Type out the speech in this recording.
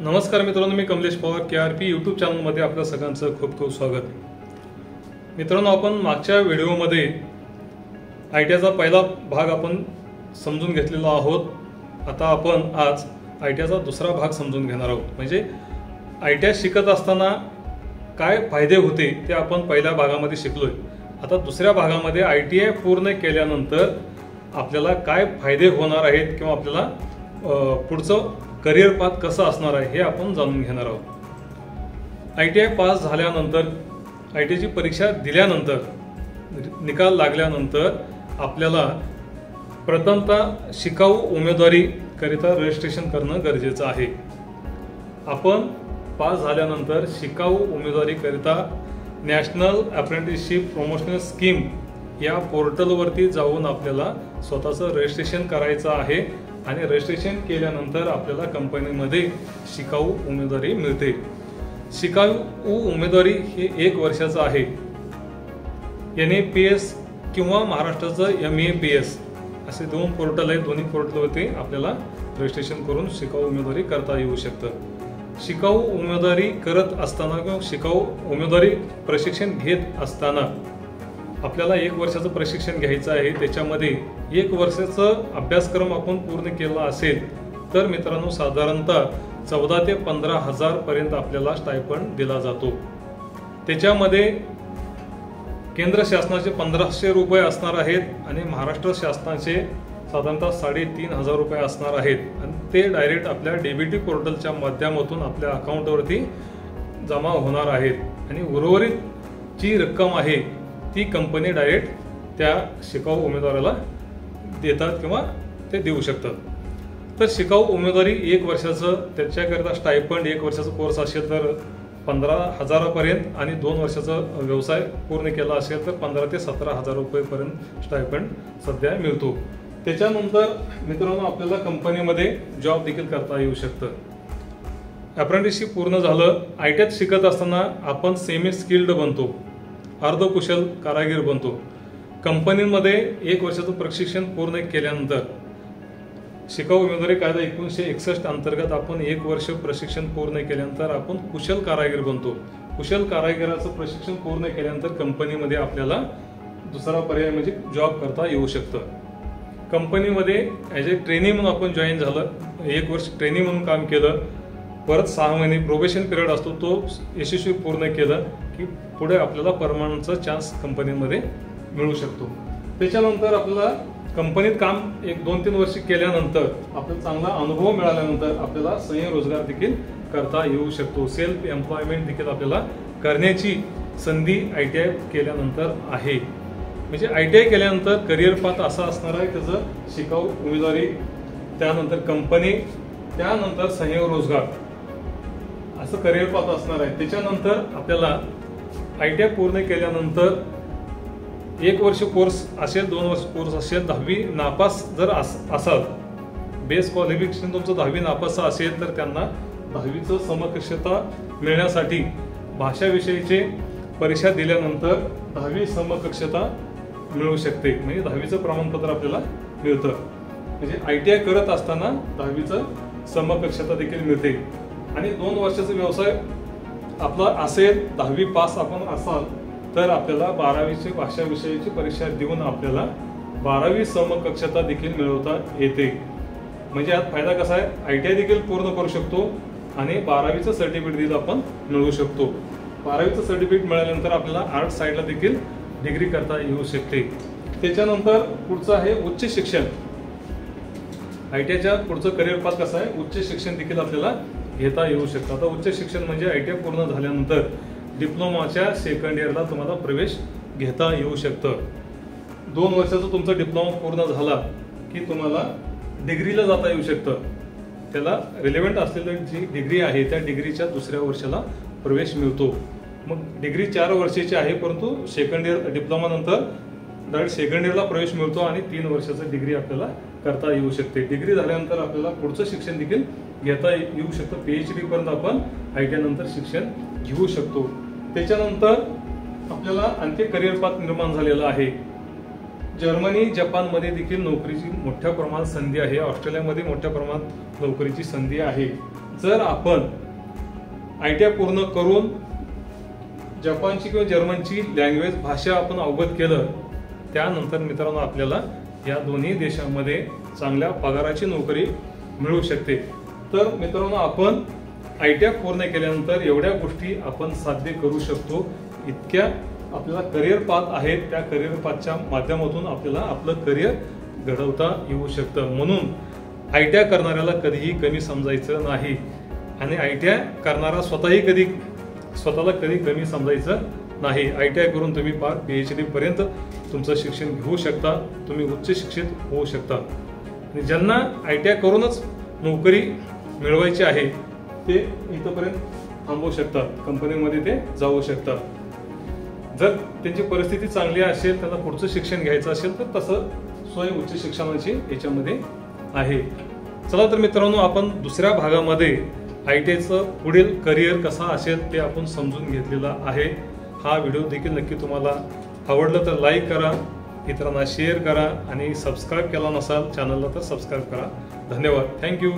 नमस्कार मित्रांनो, मी Kamlesh Pawar KRP YouTube चॅनलमध्ये आपल्या सगळ्यांचं खूप खूप स्वागत. मित्रांनो, आपण मागच्या व्हिडिओमध्ये ITIचा पहिला भाग आपण समजून घेतलेला आहोत. आता आपण आज ITIचा दुसरा भाग समजून घेणार आहोत. म्हणजे ITI शिकत असताना काय फायदे होते ते आपण पहिल्या भागामध्ये शिकलोय. आता दुसऱ्या भागामध्ये ITI पूर्ण केल्यानंतर आपल्याला काय फायदे होणार आहेत किंवा आपल्याला पुढचं करिअर पाथ कसं असणार आहे हे आपण जाणून घेणार आहोत. ITI पास झाल्यानंतर ITIची परीक्षा दिल्यानंतर निकाल लागल्यानंतर आपल्याला प्रथमतः शिकाऊ उमेदवारी करिता रजिस्ट्रेशन करणं गरजेचं आहे. आपण पास झाल्यानंतर शिकाऊ उमेदवारी करिता नॅशनल अप्रेंटिसशिप प्रमोशनल स्कीम या पोर्टलवरती जाऊन आपल्याला स्वतःचं रजिस्ट्रेशन करायचं आहे आणि रजिस्ट्रेशन केल्यानंतर आपल्याला कंपनीमध्ये शिकाऊ उमेदवारी मिळते. शिकाऊ उमेदवारी हे 1 वर्षाचं आहे. NAPS किंवा महाराष्ट्राचं MEPS असे 2 पोर्टल आहेत. दोन्ही पोर्टलवरती आपल्याला रजिस्ट्रेशन करून शिकाऊ उमेदवारी करता येऊ शकतं. शिकाऊ उमेदवारी करत असताना किंवा शिकाऊ उमेदवारी प्रशिक्षण घेत असताना आपल्याला 1 वर्षाचं प्रशिक्षण घ्यायचं आहे. त्याच्यामध्ये 1 वर्षाचं अभ्यासक्रम आपण पूर्ण केला असेल तर मित्रांनो साधारणतः 14 ते 15 हजार पर्यंत आपल्याला स्टायफंड दिला जातो. त्याच्यामध्ये केंद्र शासनाचे 1500 रुपये असणार आहेत आणि महाराष्ट्र शासनाचे साधारणतः 3,500 रुपये असणार आहेत. आणि ते डायरेक्ट आपल्या DBT पोर्टलच्या माध्यमातून आपल्या अकाउंटवरती जमा होणार आहेत आणि उर्वरित जी रक्कम आहे ती कंपनी डायरेक्ट त्या शिकाऊ उमेदवाराला देतात किंवा ते देऊ शकतात. तर शिकाऊ उमेदवारी 1 वर्षाचं त्याच्याकरिता स्टायफंड 1 वर्षाचा कोर्स असेल तर 15,000 पर्यंत आणि 2 वर्षाचा व्यवसाय पूर्ण केला असेल तर 15,000 ते 17,000 रुपयेपर्यंत स्टायफंड सध्या मिळतो. त्याच्यानंतर मित्रांनो आपल्याला कंपनीमध्ये जॉब देखील करता येऊ शकतं. अप्रेंटिसशिप पूर्ण झालं, ITI शिकत असताना आपण सेमी स्किल्ड बनतो, अर्धकुशल कारागीर बनतो. कंपनीमध्ये 1 वर्षाचं प्रशिक्षण पूर्ण केल्यानंतर शिकाऊ उमेदवारी कायदा 1961 अंतर्गत आपण 1 वर्ष प्रशिक्षण पूर्ण केल्यानंतर आपण कुशल कारागीर बनतो. कुशल कारागिराचं प्रशिक्षण पूर्ण केल्यानंतर कंपनीमध्ये आपल्याला दुसरा पर्याय म्हणजे जॉब करता येऊ शकतं. कंपनीमध्ये ॲज ए ट्रेनी म्हणून आपण जॉईन झालं, 1 वर्ष ट्रेनी म्हणून काम केलं, परत 6 महिने प्रोबेशन पिरियड असतो तो यशस्वी पूर्ण केलं की पुढे आपल्याला परमनंटचा चान्स कंपनीमध्ये मिळू शकतो. त्याच्यानंतर आपल्याला कंपनीत काम 1-2-3 वर्ष केल्यानंतर आपल्याला चांगला अनुभव मिळाल्यानंतर आपल्याला स्वयंरोजगार देखील करता येऊ शकतो. सेल्फ एम्प्लॉयमेंट देखील आपल्याला करण्याची संधी ITI केल्यानंतर आहे. म्हणजे ITI केल्यानंतर करिअर पाथ असा असणार आहे, त्याचं शिकाऊ उमेदवारी, त्यानंतर कंपनी, त्यानंतर स्वयंरोजगार असं करिअर पाथ असणार आहे. त्याच्यानंतर आपल्याला ITI पूर्ण केल्यानंतर 1 वर्ष कोर्स असेल, 2 वर्ष कोर्स असेल, 10वी नापास जर असाल, बेस क्वालिफिकेशन तुमचं 10वी नापास असेल तर त्यांना 10वीचं समकक्षता मिळण्यासाठी भाषा विषयीचे परीक्षा दिल्यानंतर 10वी समकक्षता मिळू शकते. म्हणजे 10वीचं प्रमाणपत्र आपल्याला मिळतं. म्हणजे ITI करत असताना 10वीचं समकक्षता देखील मिळते. आणि 2 वर्षाचा व्यवसाय आपला असेल, 10वी पास आपण असाल तर आपल्याला 12वीची भाषा विषयाची परीक्षा देऊन आपल्याला 12वी समकक्षता देखील मिळवता येते. म्हणजे यात फायदा कसा आहे, ITI देखील पूर्ण करू शकतो आणि 12वीचं सर्टिफिकेट देखील आपण मिळवू शकतो. 12वीचं सर्टिफिकेट मिळाल्यानंतर आपल्याला आर्ट साईडला देखील डिग्री करता येऊ शकते. त्याच्यानंतर पुढचं आहे उच्च शिक्षण. ITIच्या पुढचं करिअर पाथ कसं आहे, उच्च शिक्षण देखील आपल्याला घेता येऊ शकतं. आता उच्च शिक्षण म्हणजे ITI पूर्ण झाल्यानंतर डिप्लोमाच्या 2nd इयरला तुम्हाला प्रवेश घेता येऊ शकतं. 2 वर्षाचा तुमचा डिप्लोमा पूर्ण झाला की तुम्हाला डिग्रीला जाता येऊ शकतं. त्याला रिलेव्हंट असलेली जी डिग्री आहे त्या डिग्रीच्या 2ऱ्या वर्षाला प्रवेश मिळतो. मग डिग्री 4 वर्षाची आहे, परंतु 2nd इयर डिप्लोमा नंतर डायरेक्ट 2nd इयरला प्रवेश मिळतो आणि 3 वर्षाची डिग्री आपल्याला करता येऊ शकते. डिग्री झाल्यानंतर आपल्याला पुढचं शिक्षण देखील घेता येऊ शकतं. PhD पर्यंत आपण ITI नंतर शिक्षण घेऊ शकतो. त्याच्यानंतर आपल्याला आणखी करिअर पाथ निर्माण झालेला आहे. जर्मनी, जपानमध्ये देखील नोकरीची मोठ्या प्रमाणात संधी आहे. ऑस्ट्रेलियामध्ये मोठ्या प्रमाणात नोकरीची संधी आहे. जर आपण ITI पूर्ण करून जपानची किंवा जर्मनची लँग्वेज भाषा आपण अवगत केलं, त्यानंतर मित्रांनो आपल्याला या दोन्ही देशांमध्ये चांगल्या पगाराची नोकरी मिळू शकते। तर मित्रांनो आपण ITI पूर्ण केल्यानंतर एवढ्या गोष्टी आपण साध्य करू शकतो। इतक्या आपल्याला करिअर पाथ आहेत, त्या करिअर पाथच्या माध्यमातून आपल्याला आपलं करिअर घडवता येऊ शकतं। म्हणून ITI करणाऱ्याला कधीही कमी समजायचं नाही आणि ITI करणारा स्वतःला कधी कमी समजायचं नाही। ITI करून तुम्ही पार PhD पर्यंत तुमचं शिक्षण घेऊ शकता, तुम्ही उच्च शिक्षित होऊ शकता। आणि ज्यांना ITI करूनच नोकरी मिळवायची आहे ते इथपर्यंत थांबवू शकतात, कंपनीमध्ये ते जाऊ शकतात। जर त्यांची परिस्थिती चांगली असेल, त्यांना पुढचं शिक्षण घ्यायचं असेल तर तसं स्वयं उच्च शिक्षणाची याच्यामध्ये आहे। चला तर मित्रांनो आपण दुसऱ्या भागामध्ये ITIचं पुढील करिअर कसा असेल ते आपण समजून घेतलेला आहे। हा व्हिडिओ देखील नक्की तुम्हाला आवडला तर लाईक करा, इतरांना शेअर करा आणि सबस्क्राईब केला नसाल चॅनलला तर सबस्क्राईब करा। धन्यवाद, थँक्यू।